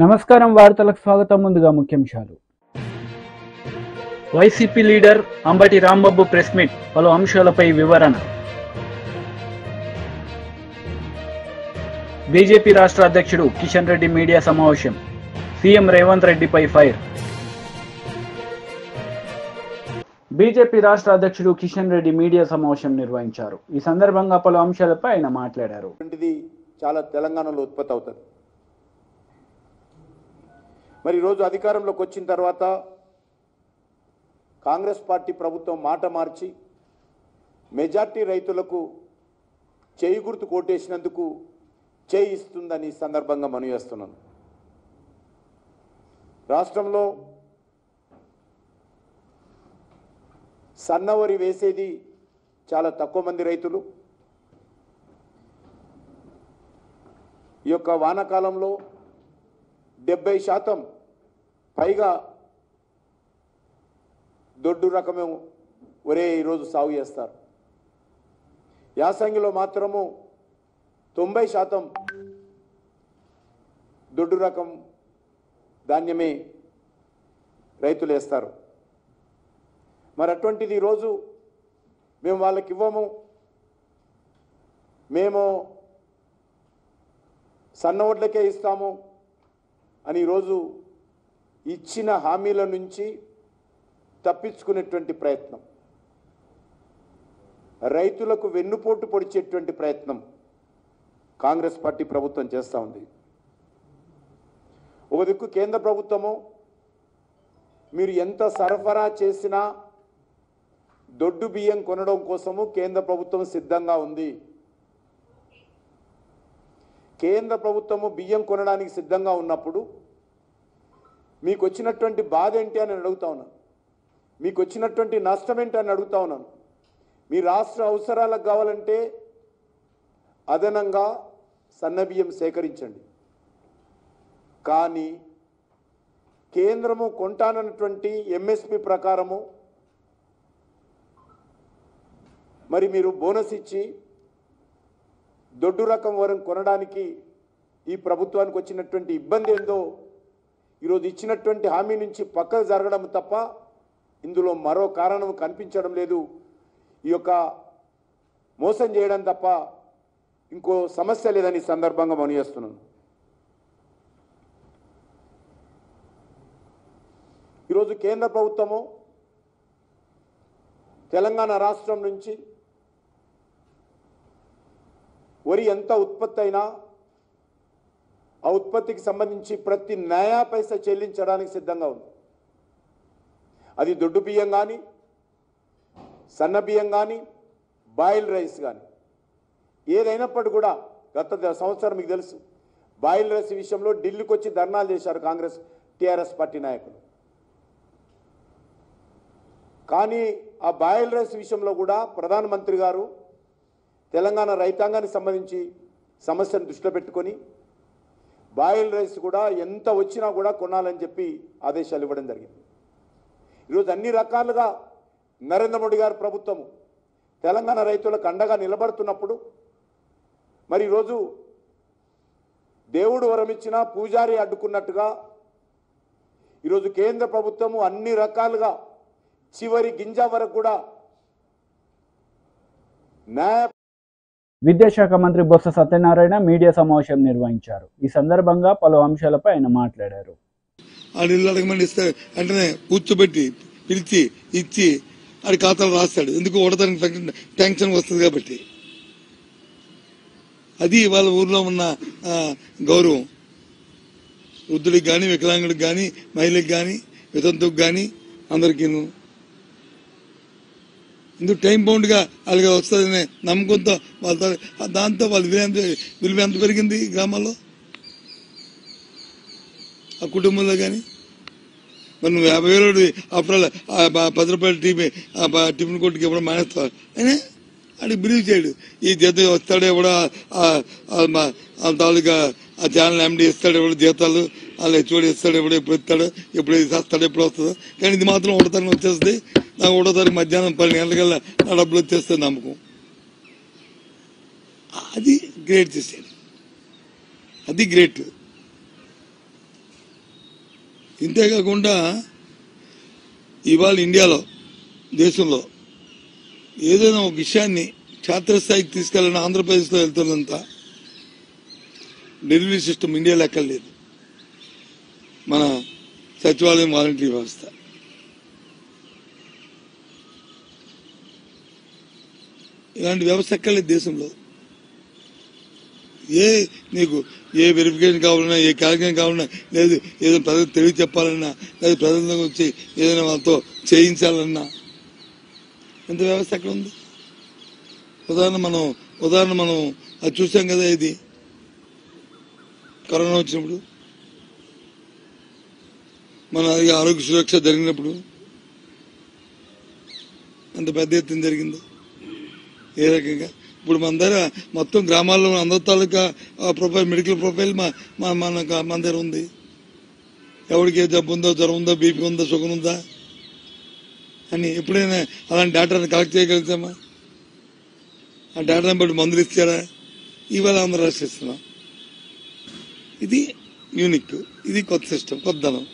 నమస్కారం వార్తలకు స్వాగతం. ముందుగా ముఖ్యాంశాలు. YCP leader Ambati Rambabu press meet, పలు అంశాలపై వివరణ. బీజేపీ రాష్ట్ర అధ్యక్షుడు కిషన్ రెడ్డి మీడియా సమావేశం, సీఎం రేవంత్ రెడ్డిపై ఫైర్. బీజేపీ రాష్ట్ర అధ్యక్షుడు కిషన్ రెడ్డి మీడియా సమావేశం నిర్వహించారు. ఈ సందర్భంగా పలు అంశాలపై ఆయన మాట్లాడారు. చాలా తెలంగాణలో ఉత్పత్తి అవుతుంది. మరి ఈరోజు అధికారంలోకి వచ్చిన తర్వాత కాంగ్రెస్ పార్టీ ప్రభుత్వం మాట మార్చి మెజార్టీ రైతులకు చేయి గుర్తు కోటేసినందుకు చేయి ఇస్తుందని సందర్భంగా మనవి చేస్తున్నాను. రాష్ట్రంలో సన్నవరి వేసేది చాలా తక్కువ మంది రైతులు. ఈ యొక్క వానాకాలంలో 70% పైగా దొడ్డు రకమే ఒరే ఈరోజు సాగు చేస్తారు. యాసంగిలో మాత్రము 90% దొడ్డు రకం ధాన్యమే రైతులు వేస్తారు. మరి అటువంటిది ఈరోజు మేము వాళ్ళకి ఇవ్వము, మేము సన్న వడ్లకే ఇస్తాము అని ఈరోజు ఇచ్చిన హామీల నుంచి తప్పించుకునేటువంటి ప్రయత్నం, రైతులకు వెన్నుపోటు పొడిచేటువంటి ప్రయత్నం కాంగ్రెస్ పార్టీ ప్రభుత్వం చేస్తూ ఉంది. ఒక దిక్కు కేంద్ర ప్రభుత్వము మీరు ఎంత సరఫరా చేసినా దొడ్డు బియ్యం కొనడం కోసము కేంద్ర ప్రభుత్వం సిద్ధంగా ఉంది. కేంద్ర ప్రభుత్వము బియ్యం కొనడానికి సిద్ధంగా ఉన్నప్పుడు మీకు వచ్చినటువంటి బాధ ఏంటి అని అడుగుతా ఉన్నాను, మీకు వచ్చినటువంటి నష్టం ఏంటి అని అడుగుతా ఉన్నాను. మీ రాష్ట్ర అవసరాలకు కావాలంటే అదనంగా సన్నబియ్యం సేకరించండి, కానీ కేంద్రము కొంటానన్నటువంటి ఎంఎస్పి ప్రకారము మరి మీరు బోనస్ ఇచ్చి దొడ్డు రకం వరం కొనడానికి ఈ ప్రభుత్వానికి వచ్చినటువంటి ఇబ్బంది ఏందో ఈరోజు ఇచ్చినటువంటి హామీ నుంచి పక్కకు జరగడం తప్ప ఇందులో మరో కారణం కనిపించడం లేదు. ఈ యొక్క మోసం చేయడం తప్ప ఇంకో సమస్య లేదని సందర్భంగా మనవి చేస్తున్నాను. ఈరోజు కేంద్ర ప్రభుత్వము తెలంగాణ రాష్ట్రం నుంచి వరి ఎంత ఉత్పత్తి అయినా ఆ ఉత్పత్తికి సంబంధించి ప్రతి నయా పైసా చెల్లించడానికి సిద్ధంగా ఉంది. అది దొడ్డు బియ్యం కానీ, సన్న బియ్యం కానీ, బాయిల్ రైస్ కానీ ఏదైనప్పటికీ కూడా గత సంవత్సరం మీకు తెలుసు, బాయిల్ రైస్ విషయంలో ఢిల్లీకి వచ్చి ధర్నాలు చేశారు కాంగ్రెస్ టీఆర్ఎస్ పార్టీ నాయకులు. కానీ ఆ బాయిల్ రైస్ విషయంలో కూడా ప్రధానమంత్రి గారు తెలంగాణ రైతాంగానికి సంబంధించి సమస్యను దృష్టిలో పెట్టుకొని బాయిల్ రైస్ కూడా ఎంత వచ్చినా కూడా కొనాలని చెప్పి ఆదేశాలు ఇవ్వడం జరిగింది. ఈరోజు అన్ని రకాలుగా నరేంద్ర మోడీ గారి ప్రభుత్వము తెలంగాణ రైతులకు అండగా నిలబడుతున్నప్పుడు మరి ఈరోజు దేవుడు వరం ఇచ్చినా పూజారి అడ్డుకున్నట్టుగా ఈరోజు కేంద్ర ప్రభుత్వము అన్ని రకాలుగా చివరి గింజ వరకు కూడా న్యాయ. విద్యాశాఖ మంత్రి బొత్స సత్యనారాయణ మీడియా సమావేశం నిర్వహించారు. ఈ సందర్భంగా పలు అంశాలపై ఆయన మాట్లాడారు. వెంటనే కూర్చోబెట్టి పిలిచి ఇచ్చి ఆడి ఖాతాలు రాస్తాడు. ఎందుకు ఓడతానికి టెన్షన్ వస్తుంది కాబట్టి. అది వాళ్ళ ఊర్లో ఉన్న గౌరవం. వృద్ధుడికి కానీ, వికలాంగుడికి కానీ, మహిళకి కానీ, వితంతుకు కానీ అందరికీను ఇందుకు టైం బౌండ్ గా అలాగే వస్తుందనే నమ్మకంతో వాళ్ళ దాంతో వాళ్ళ విలువ ఎంత పెరిగింది గ్రామాల్లో, ఆ కుటుంబంలో కానీ. మరి నువ్వు 50,000 ఆఫ్టర్ 10 రూపాయల టిఫిన్ కొట్టుకి ఇవ్వడం మానేస్తావు. అయినా ఆడికి బిలీవ్ చేయడు. ఈ జీతం వస్తాడు ఎవడో తాలూకా ఆ ఛానల్ ఎండి ఇస్తాడు, ఎవడో జీతాలు వాళ్ళు హెచ్ఓడి ఇస్తాడు, ఎవడో ఎప్పుడు ఇస్తాడు, ఎప్పుడు ఇస్తాడు, ఎప్పుడు వస్తుందో. కానీ ఇది మాత్రం ఒకటో వచ్చేస్తుంది. నాకు 1వ తారీఖు మధ్యాహ్నం 12 గంటలకల్లా నా డబ్బులు వచ్చేస్తే నమ్మకం. అది గ్రేట్ చేశాడు, అది గ్రేట్. ఇంతేకాకుండా ఇవాళ ఇండియాలో దేశంలో ఏదైనా ఒక విషయాన్ని క్షేత్రస్థాయికి తీసుకెళ్ళిన ఆంధ్రప్రదేశ్లో వెళ్తున్నంత డెలివరీ సిస్టమ్ ఇండియాలో ఎక్కడ లేదు. మన సచివాలయం వాలంటరీ వ్యవస్థ ఇలాంటి వ్యవస్థ ఎక్కడ లేదు దేశంలో. నీకు ఏ వెరిఫికేషన్ కావాలన్నా, ఏ క్యాల్కులేషన్ కావాలన్నా, లేదు ఏదో ప్రజలకు తెలివి చెప్పాలన్నా, లేదు ప్రజలకు వచ్చి ఏదైనా వాళ్ళతో చేయించాలన్నా ఎంత వ్యవస్థ ఎక్కడ ఉంది? ఉదాహరణ మనం అది చూసాం కదా, ఇది కరోనా వచ్చినప్పుడు, మన ఆరోగ్య సురక్ష జరిగినప్పుడు అంత పెద్ద ఎత్తున జరిగింది. ఏ రకంగా ఇప్పుడు మన దగ్గర మొత్తం గ్రామాల్లో అందరి తాలూకా ప్రొఫైల్, మెడికల్ ప్రొఫైల్ మన దగ్గర ఉంది. ఎవరికి ఏ జబ్బు ఉందో, జ్వరం ఉందో, బీపీ ఉందో, షుగర్ ఉందా అని ఎప్పుడైనా అలాంటి డేటాను కలెక్ట్ చేయగలుగుతామా? ఆ డేటాను బట్టి మందులు ఇచ్చారా? ఇవాళ అందరూ రాసిస్తున్నాం. ఇది యూనిక్, ఇది కొత్త సిస్టమ్, కొత్తదనం.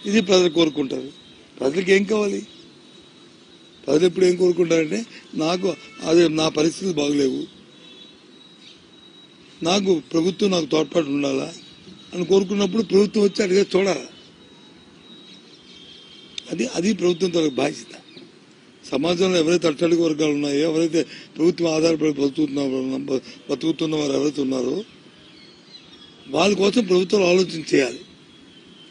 ఇది ప్రజలు కోరుకుంటారు. ప్రజలకు ఏం కావాలి? ప్రజలు ఎప్పుడు ఏం కోరుకుంటారంటే, నా పరిస్థితులు బాగలేవు, ప్రభుత్వం నాకు తోడ్పాటు ఉండాలా అని కోరుకున్నప్పుడు ప్రభుత్వం వచ్చి అడిగే చూడాలి. అది ప్రభుత్వం తనకు బాధ్యత. సమాజంలో ఎవరైతే అట్టడుగు వర్గాలు ఉన్నాయో, ఎవరైతే ప్రభుత్వం ఆధారపడి బతుకుతున్న వారు ఎవరైతే ఉన్నారో వాళ్ళ కోసం ప్రభుత్వం ఆలోచన చేయాలి.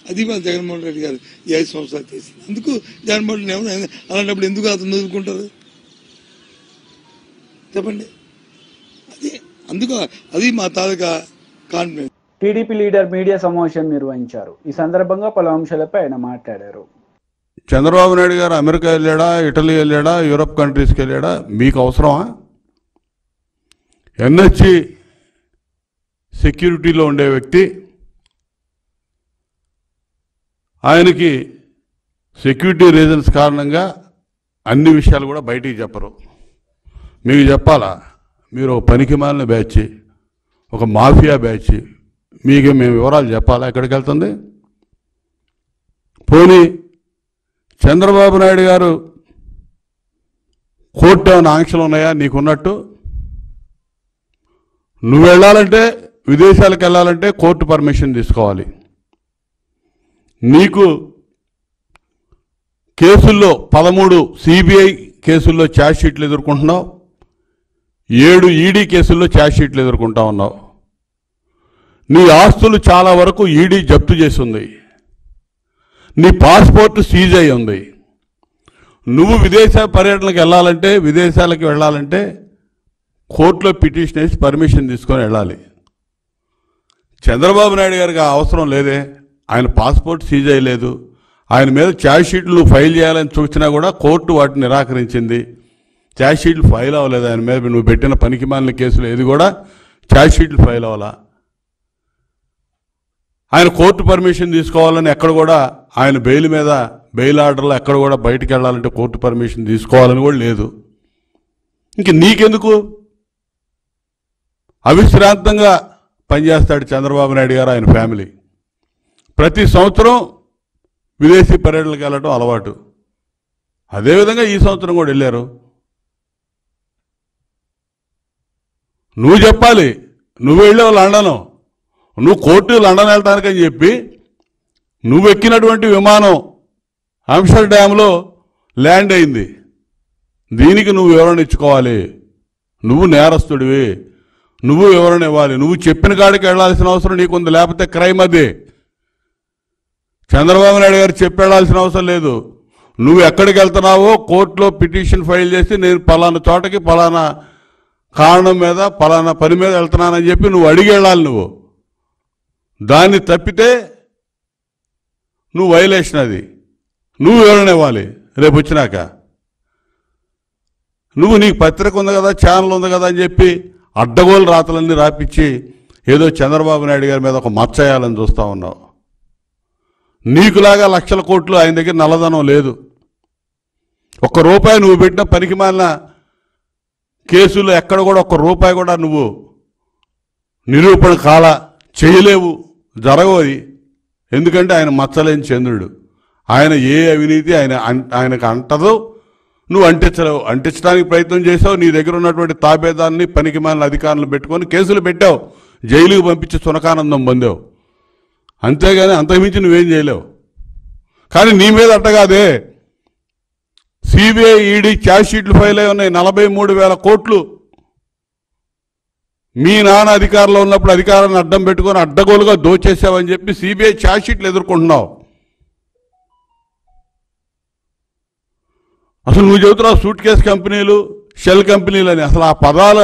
అది వాళ్ళ జగన్మోహన్ రెడ్డి గారు ఈ 5 సంవత్సరాలు చేసింది. అందుకు జగన్మోహన్ రెడ్డి అలాంటప్పుడు ఎందుకు అతను వదులుకుంటారు చెప్పండి? అది మా తాలూకా కాన్ఫిడెన్స్. టీడీపీ లీడర్ మీడియా సమావేశం నిర్వహించారు. ఈ సందర్భంగా పలు అంశాలపై ఆయన మాట్లాడారు. చంద్రబాబు నాయుడు గారు అమెరికా వెళ్ళాడా, ఇటలీ వెళ్ళాడా, యూరప్ కంట్రీస్కి వెళ్ళాడా? మీకు అవసరమా? ఎన్హెచ్సి సెక్యూరిటీలో ఉండే వ్యక్తి, ఆయనకి సెక్యూరిటీ రీజన్స్ కారణంగా అన్ని విషయాలు కూడా బయటికి చెప్పరు. మీకు చెప్పాలా? మీరు ఒక పనికిమాలిన బ్యాచ్, ఒక మాఫియా బ్యాచ్, మీకు మేము వివరాలు చెప్పాలా ఎక్కడికి వెళ్తుంది? పోనీ చంద్రబాబు నాయుడు గారు కోర్టు ఏమైనా ఆంక్షలు ఉన్నాయా నీకున్నట్టు? నువ్వు వెళ్ళాలంటే, విదేశాలకు వెళ్ళాలంటే కోర్టు పర్మిషన్ తీసుకోవాలి. నీకు కేసుల్లో 13 సిబిఐ కేసుల్లో ఛార్జ్ షీట్లు ఎదుర్కొంటున్నావు, 7 ఈడీ కేసుల్లో ఛార్జ్ షీట్లు ఎదుర్కొంటా ఉన్నావు. నీ ఆస్తులు చాలా వరకు ఈడీ జప్తు చేసింది. నీ పాస్పోర్ట్ సీజ్ అయి ఉంది. నువ్వు విదేశ పర్యటనకు వెళ్ళాలంటే, విదేశాలకు వెళ్ళాలంటే కోర్టులో పిటిషన్ వేసి పర్మిషన్ తీసుకొని వెళ్ళాలి. చంద్రబాబు నాయుడు గారికి ఆ అవసరం లేదే. ఆయన పాస్పోర్ట్ సీజ్ అయ్యలేదు. ఆయన మీద ఛార్జ్ షీట్లు ఫైల్ చేయాలని చూసినా కూడా కోర్టు వాటిని నిరాకరించింది. ఛార్జ్ షీట్లు ఫైల్ అవ్వలేదు ఆయన మీద. నువ్వు పెట్టిన పనికిమాలిన కేసులు ఏది కూడా ఛార్జ్ షీట్లు ఫైల్ అవ్వాలా. ఆయన కోర్టు పర్మిషన్ తీసుకోవాలని ఎక్కడ కూడా, ఆయన బెయిల్ మీద, బెయిల్ ఆర్డర్లో ఎక్కడ కూడా బయటికి వెళ్ళాలంటే కోర్టు పర్మిషన్ తీసుకోవాలని కూడా లేదు. ఇంక నీకెందుకు? అవిశ్రాంతంగా పనిచేస్తాడు చంద్రబాబు నాయుడు గారు, ఆయన ఫ్యామిలీ. ప్రతి సంవత్సరం విదేశీ పర్యటనలకు వెళ్ళడం అలవాటు. అదేవిధంగా ఈ సంవత్సరం కూడా వెళ్ళారు. నువ్వు చెప్పాలి. నువ్వు వెళ్ళావు లండను, నువ్వు కోర్టు లండన్ వెళ్ళటానికని చెప్పి నువ్వు ఎక్కినటువంటి విమానం ఆమ్స్టర్డామ్లో ల్యాండ్ అయింది. దీనికి నువ్వు వివరణ ఇచ్చుకోవాలి. నువ్వు నేరస్తుడివి, నువ్వు వివరణ ఇవ్వాలి. నువ్వు చెప్పిన కాడికి వెళ్లాల్సిన అవసరం నీకుంది, లేకపోతే క్రైమ్ అది. చంద్రబాబు నాయుడు గారు చెప్పి వెళ్లాల్సిన అవసరం లేదు. నువ్వు ఎక్కడికి వెళ్తున్నావో కోర్టులో పిటిషన్ ఫైల్ చేసి, నేను పలానా చోటకి పలానా కారణం మీద పలానా పని మీద వెళ్తున్నానని చెప్పి నువ్వు అడిగి వెళ్ళాలి. నువ్వు దాన్ని తప్పితే నువ్వు వైలేషన్, అది నువ్వు వివరణ ఇవ్వాలి. రేపు వచ్చినాక నువ్వు నీకు పత్రిక ఉంది కదా, ఛానల్ ఉంది కదా అని చెప్పి అడ్డగోలు రాతలన్నీ రాపిచ్చి ఏదో చంద్రబాబు నాయుడు గారి మీద ఒక మచ్చయాలని చూస్తూ ఉన్నావు. నీకులాగా లక్షల కోట్లు ఆయన దగ్గర నల్లధనం లేదు. ₹1 నువ్వు పెట్టిన పనికిమాలిన కేసులు ఎక్కడ కూడా ₹1 కూడా నువ్వు నిరూపణ చేయలేవు, జరగవు. ఎందుకంటే ఆయన మచ్చలేని చంద్రుడు. ఆయన ఏ అవినీతి ఆయనకు అంటదో, నువ్వు అంటించలేవు. అంటించడానికి ప్రయత్నం చేసావు. నీ దగ్గర ఉన్నటువంటి తాబేదాన్ని పనికిమాలిన అధికారులు పెట్టుకొని కేసులు పెట్టావు, జైలుకు పంపించి సునకానందం పొందావు. అంతేగాని అంతకుమించి నువ్వేం చేయలేవు. కానీ నీ మీద అట్టగాదే, సిబిఐ ఈడీ ఛార్జ్ షీట్లు ఫైల్ అయి ఉన్నాయి. 43,000 కోట్లు మీ నాన్న అధికారంలో ఉన్నప్పుడు అధికారాన్ని అడ్డం పెట్టుకొని అడ్డగోలుగా దోచేసావని చెప్పి సిబిఐ ఛార్జ్ షీట్లు ఎదుర్కొంటున్నావు. అసలు నువ్వు చెబుతున్నావు సూట్ కేసు కంపెనీలు, షెల్ కంపెనీలు అని. అసలు ఆ పదాలు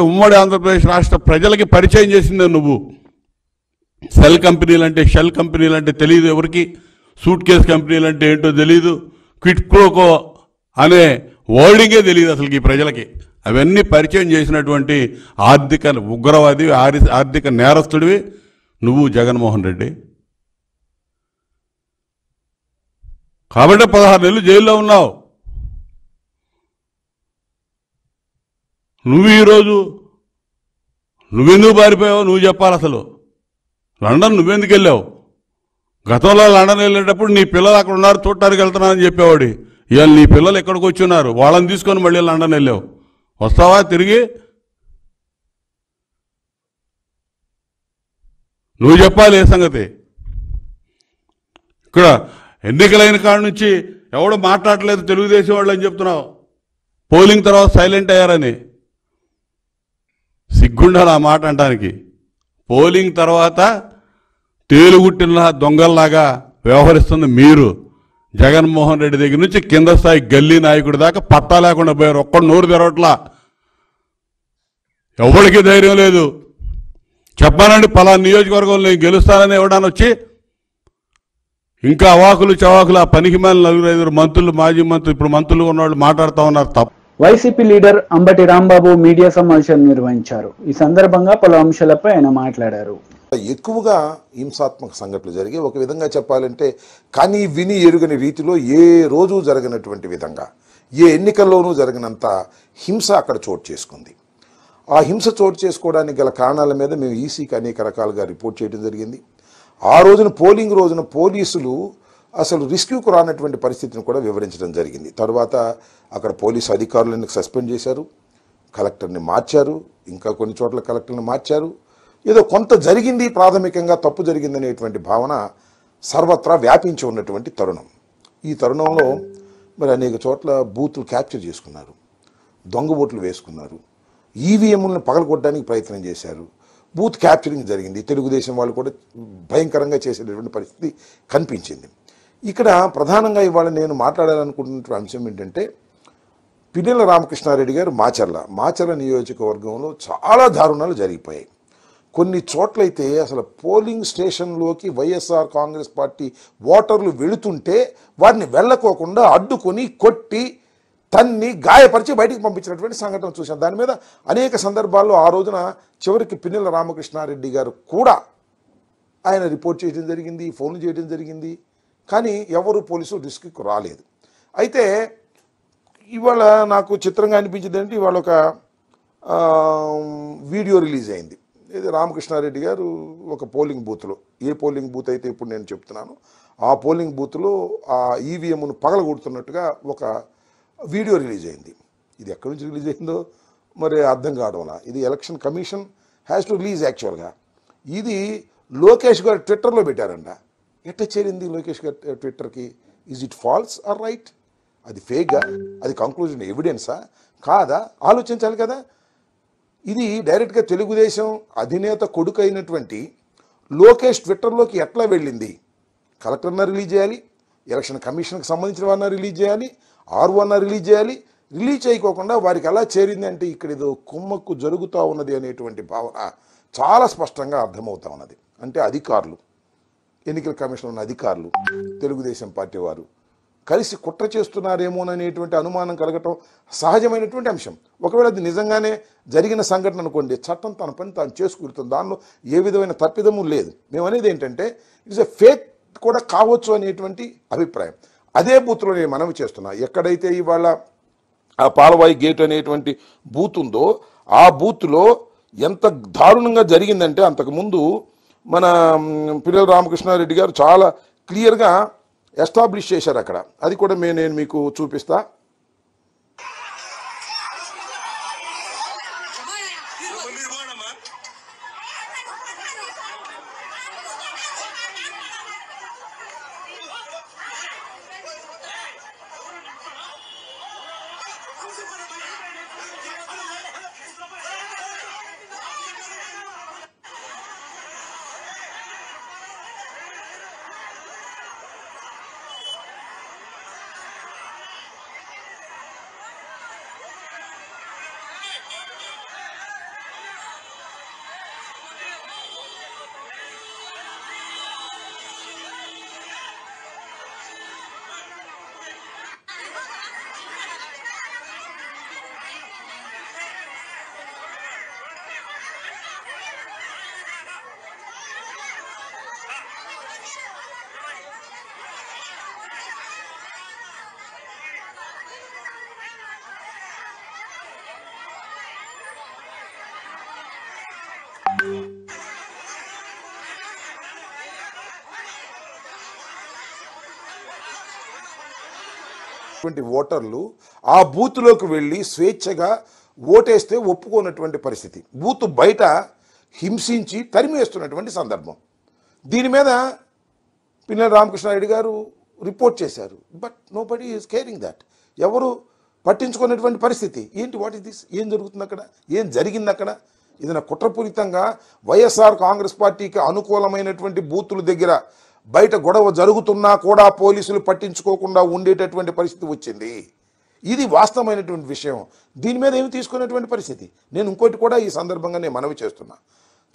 ఉమ్మడి ఆంధ్రప్రదేశ్ రాష్ట్ర ప్రజలకి పరిచయం చేసిందే నువ్వు. సెల్ కంపెనీలు అంటే, షెల్ కంపెనీలు అంటే తెలియదు ఎవరికి, సూట్ కేసు కంపెనీలు అంటే ఏంటో తెలియదు, క్విట్ ప్రోకో అనే వర్డింగే తెలియదు అసలు ఈ ప్రజలకి. అవన్నీ పరిచయం చేసినటువంటి ఆర్థిక ఉగ్రవాది, ఆర్థిక నేరస్తుడివి నువ్వు జగన్మోహన్ రెడ్డి. కాబట్టి 16 నెలలు జైల్లో ఉన్నావు. నువ్వు ఈరోజు నువ్వెందుకు పారిపోయావు నువ్వు చెప్పాలి. అసలు లండన్ నువ్వెందుకు వెళ్ళావు? గతంలో లండన్ వెళ్ళేటప్పుడు నీ పిల్లలు అక్కడ ఉన్నారు చూడటానికి వెళ్తున్నానని చెప్పేవాడి. ఇవాళ నీ పిల్లలు ఎక్కడికి వచ్చి ఉన్నారు, వాళ్ళని తీసుకొని మళ్ళీ లండన్ వెళ్ళావు. వస్తావా తిరిగి? నువ్వు చెప్పాలి ఏ సంగతి. ఇక్కడ ఎన్నికలైన కాడ నుంచి ఎవడు మాట్లాడలేదు తెలుగుదేశం వాళ్ళు అని చెప్తున్నావు. పోలింగ్ తర్వాత సైలెంట్ అయ్యారని. సిగ్గుండాలి ఆ మాట అంటానికి. పోలింగ్ తర్వాత తేలుగుట్టిన దొంగల్లాగా వ్యవహరిస్తుంది మీరు. జగన్మోహన్ రెడ్డి దగ్గర నుంచి కింద స్థాయి గల్లీ నాయకుడి దాకా పట్టా లేకుండా పోయారు. ఒక్కడు నోరు తెరవట్లా. ఎవరికి ధైర్యం లేదు. చెప్పానండి పలానా నియోజకవర్గంలో నేను గెలుస్తానని ఎవడాని వచ్చి ఇంకా అవాకులు చవాకులు ఆ పనికి మేల 4-5 మంత్రులు, మాజీ మంత్రులు, ఇప్పుడు మంత్రులు ఉన్నవాళ్ళు మాట్లాడుతూ ఉన్నారు తప్ప. YCP leader Ambati Rambabu media సమావేశం నిర్వహించారు. ఈ సందర్భంగా పలు అంశాలపై ఆయన మాట్లాడారు. ఎక్కువగా హింసాత్మక సంఘటనలు జరిగి, ఒక విధంగా చెప్పాలంటే కానీ విని ఎరుగని రీతిలో ఏ రోజు జరగనటువంటి విధంగా, ఏ ఎన్నికల్లోనూ జరిగినంత హింస అక్కడ చోటు చేసుకుంది. ఆ హింస చోటు చేసుకోవడానికి గల కారణాల మీద మేము ఈసీకి అనేక రకాలుగా రిపోర్ట్ చేయడం జరిగింది. ఆ రోజున పోలింగ్ రోజున పోలీసులు అసలు రిస్క్యూకు రానటువంటి పరిస్థితిని కూడా వివరించడం జరిగింది. తర్వాత అక్కడ పోలీసు అధికారులను సస్పెండ్ చేశారు, కలెక్టర్ని మార్చారు, ఇంకా కొన్ని చోట్ల కలెక్టర్ని మార్చారు. ఏదో కొంత జరిగింది, ప్రాథమికంగా తప్పు జరిగిందనేటువంటి భావన సర్వత్రా వ్యాపించి ఉన్నటువంటి తరుణం. ఈ తరుణంలో మరి అనేక చోట్ల బూతులు క్యాప్చర్ చేసుకున్నారు, దొంగ ఓట్లు వేసుకున్నారు, ఈవీఎంలను పగలగొట్టడానికి ప్రయత్నం చేశారు, బూత్ క్యాప్చరింగ్ జరిగింది. తెలుగుదేశం వాళ్ళు కూడా భయంకరంగా చేసేటటువంటి పరిస్థితి కనిపించింది. ఇక్కడ ప్రధానంగా ఇవాళ నేను మాట్లాడాలనుకుంటున్న అంశం ఏంటంటే, పిన్నెల రామకృష్ణారెడ్డి గారు మాచర్ల నియోజకవర్గంలో చాలా దారుణాలు జరిగిపోయాయి. కొన్ని చోట్లయితే అసలు పోలింగ్ స్టేషన్లోకి వైఎస్ఆర్ కాంగ్రెస్ పార్టీ ఓటర్లు వెళుతుంటే వారిని వెళ్ళకోకుండా అడ్డుకొని కొట్టి తన్ని గాయపరిచి బయటికి పంపించినటువంటి సంఘటన చూశాం. దాని మీద అనేక సందర్భాల్లో ఆ రోజున చివరికి పిన్నెల రామకృష్ణారెడ్డి గారు కూడా ఆయన రిపోర్ట్ చేయడం జరిగింది, ఫోన్లు చేయడం జరిగింది. కానీ ఎవరు పోలీసులు రిస్క్కి రాలేదు. అయితే ఇవాళ నాకు చిత్రంగా అనిపించింది ఏంటి, ఇవాళ ఒక వీడియో రిలీజ్ అయింది. ఇది రామకృష్ణారెడ్డి గారు ఒక పోలింగ్ బూత్లో, ఏ పోలింగ్ బూత్ అయితే ఇప్పుడు నేను చెప్తున్నాను ఆ పోలింగ్ బూత్లో ఆ ఈవీఎంను పగలగొడుతున్నట్టుగా ఒక వీడియో రిలీజ్ అయింది. ఇది ఎక్కడి నుంచి రిలీజ్ అయిందో మరి అర్థం కావడం. ఇది election commission has to release. యాక్చువల్గా ఇది లోకేష్ గారు ట్విట్టర్లో పెట్టారంట. ఎట్లా చేరింది లోకేష్ గారు ట్విట్టర్కి? Is it false or right? అది ఫేక్గా, అది కంక్లూజన్ ఎవిడెన్సా కాదా ఆలోచించాలి కదా. ఇది డైరెక్ట్గా తెలుగుదేశం అధినేత కొడుకు అయినటువంటి లోకేష్ ట్విట్టర్లోకి ఎట్లా వెళ్ళింది? కలెక్టర్న రిలీజ్ చేయాలి, ఎలక్షన్ కమిషన్కి సంబంధించిన వారిని రిలీజ్ చేయాలి, ఆర్ఓన రిలీజ్ చేయాలి. రిలీజ్ చేయకోకుండా వారికి ఎలా చేరింది అంటే ఇక్కడ ఏదో కుమ్మక్కు జరుగుతూ ఉన్నది అనేటువంటి భావన చాలా స్పష్టంగా అర్థమవుతా ఉన్నది. అంటే అధికారులు, ఎన్నికల కమిషన్ ఉన్న అధికారులు, తెలుగుదేశం పార్టీ వారు కలిసి కుట్ర చేస్తున్నారేమోననేటువంటి అనుమానం కలగటం సహజమైనటువంటి అంశం. ఒకవేళ అది నిజంగానే జరిగిన సంఘటన అనుకోండి, చట్టం తన పని తాను చేసుకుంటుంది, దానిలో ఏ విధమైన తప్పిదము లేదు. మేము అనేది ఏంటంటే ఇట్స్ ఎ ఫేక్ కూడా కావచ్చు అనేటువంటి అభిప్రాయం. అదే బూత్లో నేను మనవి చేస్తున్నా, ఎక్కడైతే ఇవాళ ఆ పాలవాయి గేట్ అనేటువంటి బూత్ ఉందో ఆ బూత్లో ఎంత దారుణంగా జరిగిందంటే, అంతకుముందు మన పిల్లల రామకృష్ణారెడ్డి గారు చాలా క్లియర్గా ఎస్టాబ్లిష్ చేశారు అక్కడ. అది కూడా నేను మీకు చూపిస్తా. ఓటర్లు ఆ బూత్లోకి వెళ్ళి స్వేచ్ఛగా ఓటేస్తే ఒప్పుకోనటువంటి పరిస్థితి, బూత్ బయట హింసించి తరిమేస్తున్నటువంటి సందర్భం. దీని మీద పిన్నెల రామకృష్ణారెడ్డి గారు రిపోర్ట్ చేశారు. But nobody is caring that. ఎవరు పట్టించుకున్నటువంటి పరిస్థితి ఏంటి? What is this? ఏం జరుగుతుంది అక్కడ? ఏం జరిగింది అక్కడ? ఏదైనా కుట్రపూరితంగా వైఎస్ఆర్ కాంగ్రెస్ పార్టీకి అనుకూలమైనటువంటి బూతుల దగ్గర బయట గొడవ జరుగుతున్నా కూడా పోలీసులు పట్టించుకోకుండా ఉండేటటువంటి పరిస్థితి వచ్చింది. ఇది వాస్తవమైనటువంటి విషయం. దీని మీద ఏమి తీసుకునేటువంటి పరిస్థితి. నేను ఇంకోటి కూడా ఈ సందర్భంగా నేను మనవి చేస్తున్నా.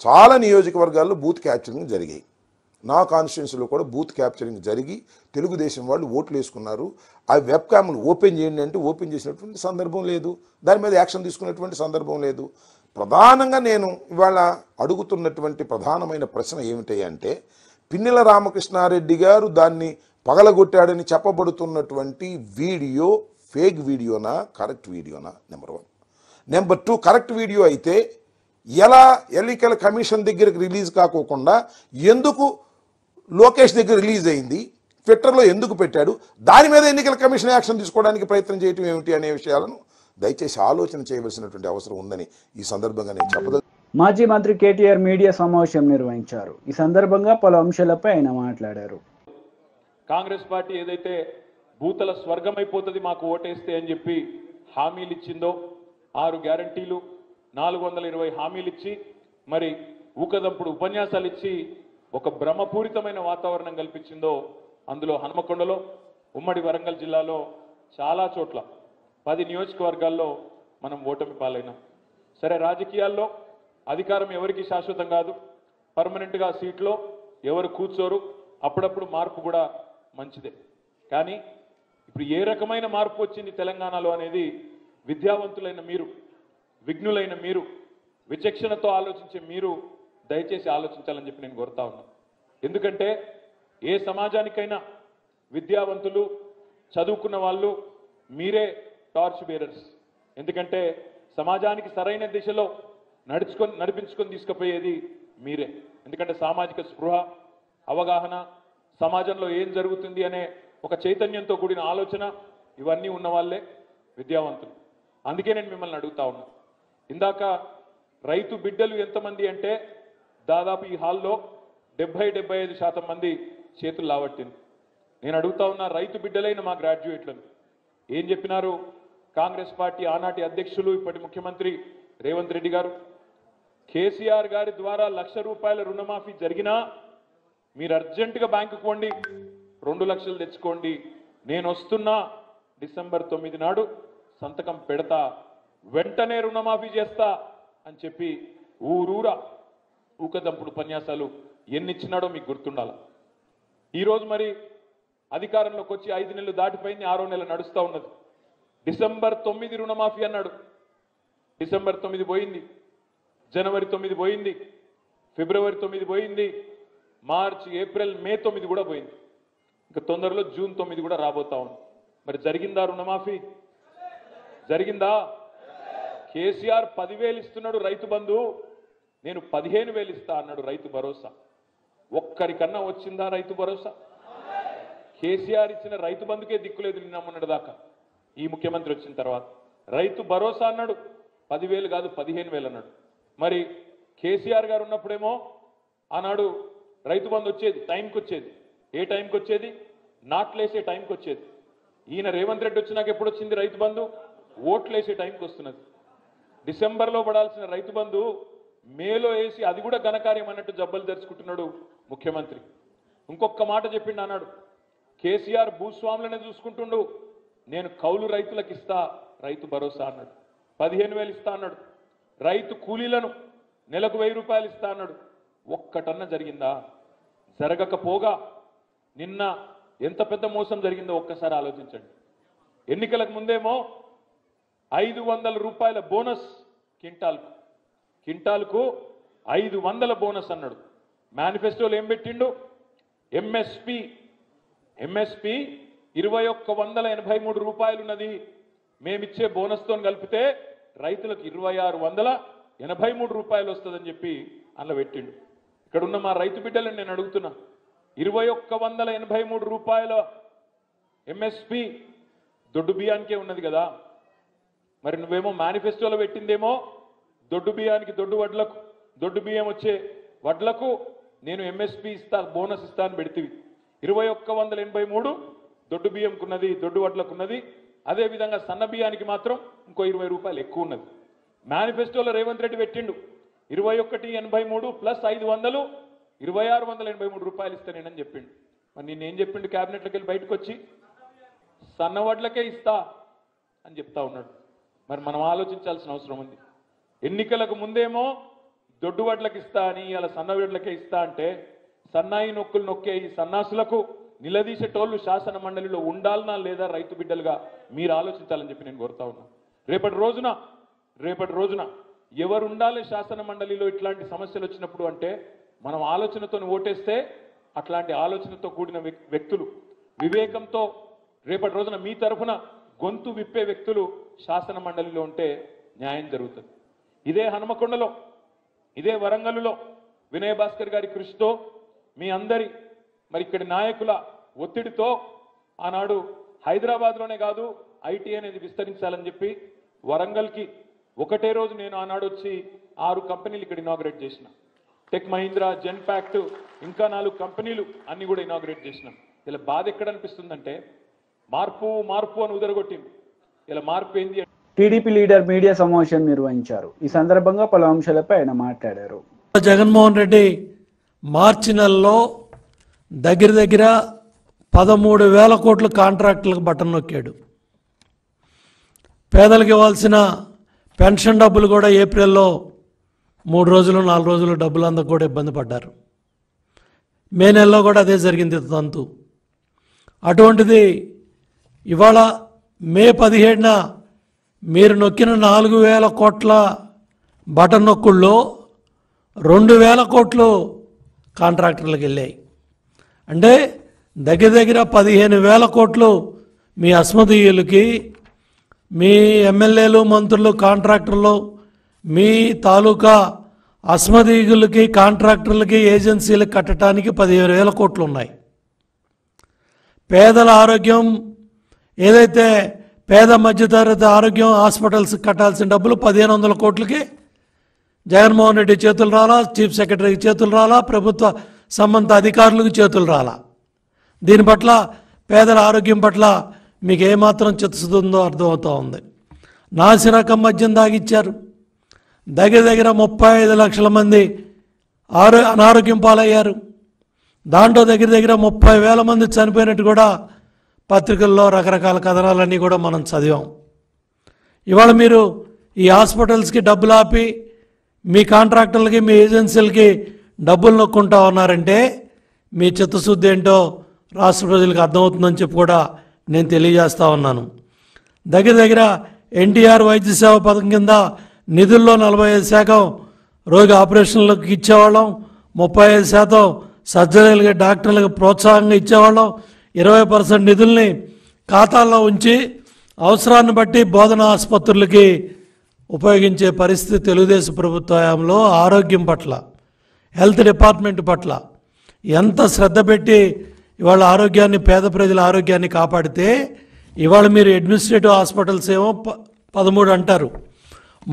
చాలా నియోజకవర్గాల్లో బూత్ క్యాప్చరింగ్ జరిగాయి. నా కాన్స్టిట్యున్సీలో కూడా బూత్ క్యాప్చరింగ్ జరిగి తెలుగుదేశం వాళ్ళు ఓట్లు వేసుకున్నారు. ఆ వెబ్ క్యామ్లు ఓపెన్ చేయండి అంటే ఓపెన్ చేసినటువంటి సందర్భం లేదు. దాని మీద యాక్షన్ తీసుకునేటువంటి సందర్భం లేదు. ప్రధానంగా నేను ఇవాళ అడుగుతున్నటువంటి ప్రధానమైన ప్రశ్న ఏమిటి అంటే, పిన్నెల రామకృష్ణారెడ్డి గారు దాన్ని పగలగొట్టాడని చెప్పబడుతున్నటువంటి వీడియో ఫేక్ వీడియోనా, కరెక్ట్ వీడియోనా? నెంబర్ 1. నెంబర్ 2, కరెక్ట్ వీడియో అయితే ఎలా ఎన్నికల కమిషన్ దగ్గరికి రిలీజ్ కాకోకుండా ఎందుకు లోకేష్ దగ్గర రిలీజ్ అయింది, ట్విట్టర్లో ఎందుకు పెట్టాడు, దాని మీద ఎన్నికల కమిషన్ యాక్షన్ తీసుకోవడానికి ప్రయత్నం చేయటం ఏమిటి అనే విషయాలను దయచేసి ఆలోచన చేయవలసినటువంటి అవసరం ఉందని ఈ సందర్భంగా నేను చెప్పదలుచుకున్నాను. మాజీ మంత్రి కేటీఆర్ మీడియా సమావేశం నిర్వహించారు. ఈ సందర్భంగా పలు అంశాలపై ఆయన మాట్లాడారు. కాంగ్రెస్ పార్టీ ఏదైతే భూతల స్వర్గమైపోతుంది మాకు ఓటేస్తే అని చెప్పి హామీలు ఇచ్చిందో, 6 గ్యారంటీలు 420 హామీలు ఇచ్చి మరి ఊకదంపుడు ఉపన్యాసాలు ఇచ్చి ఒక భ్రమపూరితమైన వాతావరణం కల్పించిందో, అందులో హనుమకొండలో, ఉమ్మడి వరంగల్ జిల్లాలో చాలా చోట్ల 10 నియోజకవర్గాల్లో మనం ఓటమి పాలైనాం. సరే, రాజకీయాల్లో అధికారం ఎవరికి శాశ్వతం కాదు. పర్మనెంట్గా సీట్లో ఎవరు కూర్చోరు. అప్పుడప్పుడు మార్పు కూడా మంచిదే. కానీ ఇప్పుడు ఏ రకమైన మార్పు వచ్చింది తెలంగాణలో అనేది విద్యావంతులైన మీరు, విఘ్నులైన మీరు, విచక్షణతో ఆలోచించే మీరు దయచేసి ఆలోచించాలని చెప్పి నేను కోరుతా ఉన్నాను. ఎందుకంటే ఏ సమాజానికైనా విద్యావంతులు, చదువుకున్న వాళ్ళు మీరే టార్చ్ బేరర్స్. ఎందుకంటే సమాజానికి సరైన దిశలో నడిపించుకొని తీసుకుపోయేది మీరే. ఎందుకంటే సామాజిక స్పృహ, అవగాహన, సమాజంలో ఏం జరుగుతుంది అనే ఒక చైతన్యంతో కూడిన ఆలోచన ఇవన్నీ ఉన్న వాళ్ళే విద్యావంతులు. అందుకే నేను మిమ్మల్ని అడుగుతా ఉన్నా. ఇందాక రైతు బిడ్డలు ఎంతమంది అంటే దాదాపు ఈ హాల్లో 70-75% మంది చేతులు లావట్టింది. నేను అడుగుతా ఉన్నా, రైతు బిడ్డలైన మా గ్రాడ్యుయేట్లను ఏం చెప్పినారు? కాంగ్రెస్ పార్టీ ఆనాటి అధ్యక్షులు, ఇప్పటి ముఖ్యమంత్రి రేవంత్ రెడ్డి గారు, కేసీఆర్ గారి ద్వారా 1,00,000 రూపాయల రుణమాఫీ జరిగినా మీరు అర్జెంటుగా బ్యాంకుకు పోండి, 2 లక్షలు తెచ్చుకోండి, నేను వస్తున్నా, డిసెంబర్ 9 నాడు సంతకం పెడతా, వెంటనే రుణమాఫీ చేస్తా అని చెప్పి ఊరూరా ఊకదంపుడు ఉపన్యాసాలు ఎన్నిచ్చినాడో మీకు గుర్తుండాల. ఈరోజు మరి అధికారంలోకి వచ్చి 5 నెలలు దాటిపోయింది, 6వ నెల నడుస్తూ ఉన్నది. డిసెంబర్ 9 రుణమాఫీ అన్నాడు. డిసెంబర్ 9 పోయింది, జనవరి 9 పోయింది, ఫిబ్రవరి 9 పోయింది, మార్చి, ఏప్రిల్, మే 9 కూడా పోయింది. ఇంకా తొందరలో జూన్ 9 కూడా రాబోతా ఉంది. మరి జరిగిందా రుణమాఫీ? జరిగిందా? కేసీఆర్ 10,000 ఇస్తున్నాడు రైతు బంధు, నేను 15,000 ఇస్తా అన్నాడు రైతు భరోసా. ఒక్కరికన్నా వచ్చిందా రైతు భరోసా? కేసీఆర్ ఇచ్చిన రైతు బంధుకే దిక్కులేదు నిన్న మొన్నటి దాకా. ఈ ముఖ్యమంత్రి వచ్చిన తర్వాత రైతు భరోసా అన్నాడు, 10,000 కాదు 15,000 అన్నాడు. మరి కేసీఆర్ గారు ఉన్నప్పుడేమో ఆనాడు రైతు బంధు వచ్చేది, టైంకి వచ్చేది. ఏ టైంకి వచ్చేది? నాట్లేసే టైంకి వచ్చేది. ఈయన రేవంత్ రెడ్డి వచ్చినాక ఎప్పుడు వచ్చింది రైతు బంధు? ఓట్లేసే టైంకి వస్తున్నది. డిసెంబర్లో పడాల్సిన రైతు బంధు మేలో వేసి అది కూడా ఘనకార్యం అన్నట్టు జబ్బలు తెరుచుకుంటున్నాడు ముఖ్యమంత్రి. ఇంకొక మాట చెప్పిండు అన్నాడు, కేసీఆర్ భూస్వాములనే చూసుకుంటుండు, నేను కౌలు రైతులకు ఇస్తా రైతు భరోసా అన్నాడు. 15,000 ఇస్తా అన్నాడు. రైతు కూలీలను నెలకు 1,000 రూపాయలు ఇస్తా అన్నాడు. ఒక్కటన్నా జరిగిందా? జరగకపోగా నిన్న ఎంత పెద్ద మోసం జరిగిందో ఒక్కసారి ఆలోచించండి. ఎన్నికలకు ముందేమో 500 రూపాయల బోనస్ కింటాల్కు 500 బోనస్ అన్నాడు. మేనిఫెస్టోలో ఏం పెట్టిండు? ఎంఎస్పి 2183 రూపాయలు ఉన్నది, మేమిచ్చే బోనస్తో కలిపితే రైతులకు 2683 రూపాయలు వస్తుందని చెప్పి అందులో పెట్టిండు. ఇక్కడ ఉన్న మా రైతు బిడ్డలను నేను అడుగుతున్నా, 2183 రూపాయల ఎంఎస్పి దొడ్డు బియ్యానికే ఉన్నది కదా. మరి నువ్వేమో మేనిఫెస్టోలో పెట్టిందేమో దొడ్డు బియ్యానికి, దొడ్డు బియ్యం వచ్చే వడ్లకు నేను ఎంఎస్పి ఇస్తా, బోనస్ ఇస్తా అని పెడితివి. 2183 దొడ్డు బియ్యంకున్నది, దొడ్డు వడ్లకున్నది. అదేవిధంగా సన్న బియ్యానికి మాత్రం ఇంకో 20 రూపాయలు ఎక్కువ ఉన్నది. మేనిఫెస్టోలో రేవంత్ రెడ్డి పెట్టిండు 2183 ప్లస్ 500 2683 రూపాయలు ఇస్తా నేనని చెప్పిండు. మరి నేనేం చెప్పిండు? క్యాబినెట్లోకి వెళ్ళి బయటకు వచ్చి సన్న వడ్లకే ఇస్తా అని చెప్తా ఉన్నాడు. మరి మనం ఆలోచించాల్సిన అవసరం ఉంది. ఎన్నికలకు ముందేమో దొడ్డు వడ్లకు ఇస్తా అని, ఇలా సన్న వడ్లకే ఇస్తా అంటే సన్నాయి నొక్కులు నొక్కే ఈ సన్నాసులకు నిలదీసేటోళ్ళు శాసన మండలిలో ఉండాలనా లేదా రైతు బిడ్డలుగా మీరు ఆలోచించాలని చెప్పి నేను కోరుతా ఉన్నా. రేపటి రోజున ఎవరు ఉండాలి శాసన మండలిలో ఇట్లాంటి సమస్యలు వచ్చినప్పుడు అంటే మనం ఆలోచనతో ఓటేస్తే అట్లాంటి ఆలోచనతో కూడిన వ్యక్తులు, వివేకంతో రేపటి రోజున మీ తరఫున గొంతు విప్పే వ్యక్తులు శాసన మండలిలో ఉంటే న్యాయం జరుగుతుంది. ఇదే హనుమకొండలో, ఇదే వరంగల్లో వినయ్ భాస్కర్ గారి కృషితో మీ అందరి మరి ఇక్కడి నాయకుల ఒత్తిడితో ఆనాడు హైదరాబాద్లోనే కాదు ఐటీ అనేది విస్తరించాలని చెప్పి వరంగల్కి ఒకటే రోజు నేను ఆనాడు వచ్చి 6 కంపెనీలు ఇక్కడ ఇనాగ్రేట్ చేసిన. టెక్ మహీంద్రా, జెన్పాక్ట్, ఇంకా 4 కంపెనీలు అన్ని కూడా ఇనాగ్రేట్ చేసినాం. ఇలా బాధ ఎక్కడ అనిపిస్తుందంటే మార్పు అని ఉదరగొట్టింది. ఇలా మార్పు ఏంది? టీడీపీ లీడర్ మీడియా సమావేశం నిర్వహించారు. ఈ సందర్భంగా పలు అంశాలపై ఆయన మాట్లాడారు. జగన్మోహన్ రెడ్డి మార్చి నెలలో దగ్గర 13,000 కోట్ల కాంట్రాక్టులకు బటన్ నొక్కాడు. పేదలకు ఇవ్వాల్సిన పెన్షన్ డబ్బులు కూడా ఏప్రిల్లో 3 రోజులు 4 రోజులు డబ్బులు అందక కూడా ఇబ్బంది పడ్డారు. మే నెలలో కూడా అదే జరిగింది తంతు. అటువంటిది ఇవాళ మే 17న మీరు నొక్కిన 4,000 కోట్ల బటన్ నొక్కుల్లో 2,000 కోట్లు కాంట్రాక్టర్లకు వెళ్ళాయి. అంటే దగ్గర 15,000 కోట్లు మీ అస్మదీయులకి, మీ ఎమ్మెల్యేలు, మంత్రులు, కాంట్రాక్టర్లు, మీ తాలూకా అస్మదీయులకి, కాంట్రాక్టర్లకి, ఏజెన్సీలకు కట్టడానికి 15,000 కోట్లు ఉన్నాయి. పేదల ఆరోగ్యం ఏదైతే పేద మధ్యతరగతి ఆరోగ్యం హాస్పిటల్స్కి కట్టాల్సిన డబ్బులు 1,500 కోట్లకి జగన్మోహన్ రెడ్డి చేతులు రాలా, చీఫ్ సెక్రటరీకి చేతులు రాలా, ప్రభుత్వ సంబంధిత అధికారులకు చేతులు రాలా. దీని పట్ల పేదల ఆరోగ్యం పట్ల మీకు ఏమాత్రం చిత్తశుద్ధి ఉందో అర్థమవుతూ ఉంది. నాసిరకం మద్యం తాగిచ్చారు. దగ్గర 35 లక్షల మంది అనారోగ్యం పాలయ్యారు. దాంట్లో దగ్గర 30,000 మంది చనిపోయినట్టు కూడా పత్రికల్లో రకరకాల కథనాలన్నీ కూడా మనం చదివాం. ఇవాళ మీరు ఈ హాస్పిటల్స్కి డబ్బులు ఆపి మీ కాంట్రాక్టర్లకి, మీ ఏజెన్సీలకి డబ్బులు నొక్కుంటా ఉన్నారంటే మీ చిత్తశుద్ధి ఏంటో రాష్ట్ర ప్రజలకు అర్థమవుతుందని చెప్పి కూడా నేను తెలియజేస్తూ ఉన్నాను. దగ్గర ఎన్టీఆర్ వైద్య సేవ పథకం కింద నిధుల్లో 45% రోగి ఆపరేషన్లకు ఇచ్చేవాళ్ళం, 35% సర్జరీలకి డాక్టర్లకు ప్రోత్సాహంగా ఇచ్చేవాళ్ళం, 20% నిధుల్ని ఖాతాల్లో ఉంచి అవసరాన్ని బట్టి బోధనా ఆసుపత్రులకి ఉపయోగించే పరిస్థితి తెలుగుదేశం ప్రభుత్వ హయాంలో ఆరోగ్యం పట్ల, హెల్త్ డిపార్ట్మెంట్ పట్ల ఎంత శ్రద్ధ పెట్టి ఇవాళ ఆరోగ్యాన్ని, పేద ప్రజల ఆరోగ్యాన్ని కాపాడితే ఇవాళ మీరు అడ్మినిస్ట్రేటివ్ హాస్పిటల్స్ ఏమో 13 అంటారు,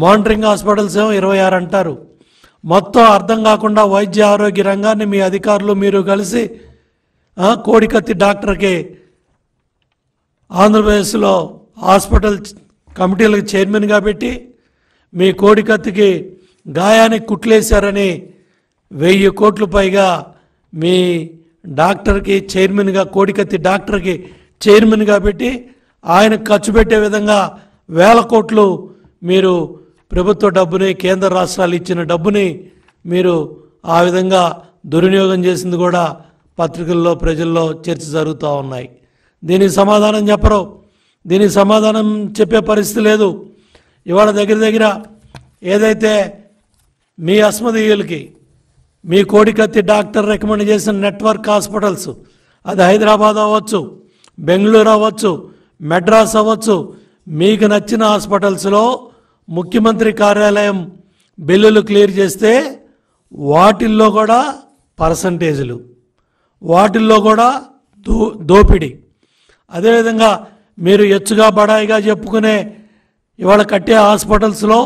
మానిటరింగ్ హాస్పిటల్స్ ఏమో 26 అంటారు. మొత్తం అర్థం కాకుండా వైద్య ఆరోగ్య రంగాన్ని మీ అధికారులు మీరు కలిసి కోడికత్తి డాక్టర్కి ఆంధ్రప్రదేశ్లో హాస్పిటల్ కమిటీలకు చైర్మన్గా పెట్టి మీ కోడికత్తికి గాయానికి కుట్లేశారని 1000 కోట్లు పైగా మీ డాక్టర్కి చైర్మన్గా, కోడికత్తి డాక్టర్కి చైర్మన్గా పెట్టి ఆయన ఖర్చు పెట్టే విధంగా 1000 కోట్లు మీరు ప్రభుత్వ డబ్బుని, కేంద్ర రాష్ట్రాలు ఇచ్చిన డబ్బుని మీరు ఆ విధంగా దుర్వినియోగం చేసింది కూడా పత్రికల్లో, ప్రజల్లో చర్చ జరుగుతూ ఉన్నాయి. దీనికి సమాధానం చెప్పరు, దీనికి సమాధానం చెప్పే పరిస్థితి లేదు. ఇవాళ దగ్గర ఏదైతే మీ అస్మదీయులకి మీ కోడికత్తి డాక్టర్ రికమెండ్ చేసిన నెట్వర్క్ హాస్పిటల్స్, అది హైదరాబాద్ అవ్వచ్చు, బెంగళూరు అవ్వచ్చు, మెడ్రాస్ అవ్వచ్చు, మీకు నచ్చిన హాస్పిటల్స్లో ముఖ్యమంత్రి కార్యాలయం బిల్లులు క్లియర్ చేస్తే వాటిల్లో కూడా పర్సంటేజీలు, వాటిల్లో కూడా దోపిడీ. అదేవిధంగా మీరు ఎచ్చుగా బడాయిగా చెప్పుకునే ఇవాళ కట్టే హాస్పిటల్స్లో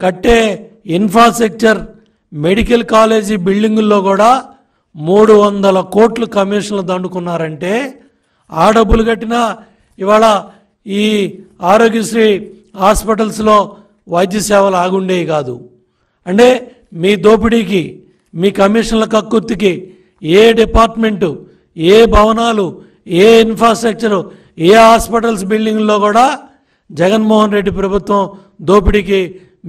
కట్టే ఇన్ఫ్రాస్ట్రక్చర్, మెడికల్ కాలేజీ బిల్డింగుల్లో కూడా 300 కోట్లు కమిషన్లు దండుకున్నారంటే ఆ డబ్బులు కట్టినా ఇవాళ ఈ ఆరోగ్యశ్రీ హాస్పిటల్స్లో వైద్య సేవలు ఆగుండేవి కాదు. అంటే మీ దోపిడీకి, మీ కమిషన్ల కక్కుర్తికి ఏ డిపార్ట్మెంటు, ఏ భవనాలు, ఏ ఇన్ఫ్రాస్ట్రక్చరు, ఏ హాస్పిటల్స్ బిల్డింగ్లో కూడా జగన్మోహన్ రెడ్డి ప్రభుత్వం దోపిడీకి,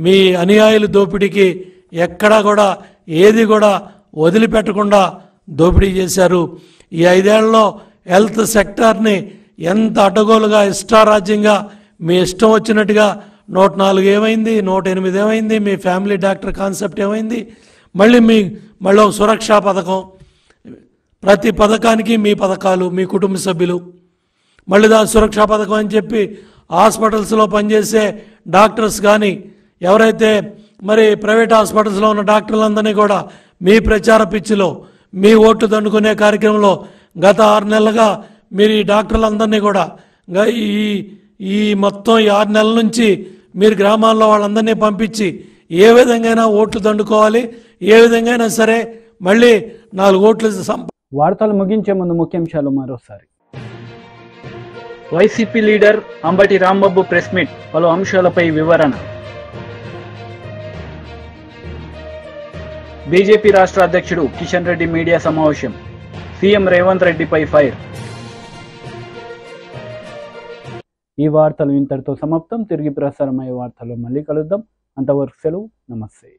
మీ అనుయాయుల దోపిడీకి ఎక్కడా కూడా ఏది కూడా వదిలిపెట్టకుండా దోపిడీ చేశారు. ఈ 5 ఏళ్లలో హెల్త్ సెక్టార్ని ఎంత అడ్డగోలుగా, ఇష్టారాజ్యంగా, మీ ఇష్టం వచ్చినట్టుగా 104 ఏమైంది, 108 ఏమైంది, మీ ఫ్యామిలీ డాక్టర్ కాన్సెప్ట్ ఏమైంది, మళ్ళీ సురక్షా పథకం, ప్రతి పథకానికి మీ పథకాలు, మీ కుటుంబ సభ్యులు, మళ్ళీ దాని సురక్షా పథకం అని చెప్పి హాస్పిటల్స్లో పనిచేసే డాక్టర్స్ కానీ, ఎవరైతే మరి ప్రైవేట్ హాస్పిటల్స్లో ఉన్న డాక్టర్లందరినీ కూడా మీ ప్రచార పిచ్చిలో, మీ ఓట్లు దండుకునే కార్యక్రమంలో గత 6 నెలలుగా మీరు ఈ డాక్టర్లందరినీ కూడా ఈ మొత్తం 6 నెలల నుంచి మీరు గ్రామాల్లో వాళ్ళందరినీ పంపించి ఏ విధంగా ఓట్లు దండుకోవాలి, ఏ విధంగా సరే మళ్ళీ 4 ఓట్లు వార్తలు ముగించే ముందు ముఖ్యాంశాలు మరోసారి. YCP leader Ambati Rambabu press meet, పలు అంశాలపై వివరణ. బీజేపీ రాష్ట్ర అధ్యక్షుడు కిషన్ రెడ్డి మీడియా సమావేశం, సీఎం రేవంత్ రెడ్డిపై ఫైర్. ఈ వార్తలు ఇంతటితో సమాప్తం. తిరిగి ప్రసారమయ్యే వార్తల్లో మళ్ళీ కలుద్దాం. అంతవరకు సెలవు. నమస్తే.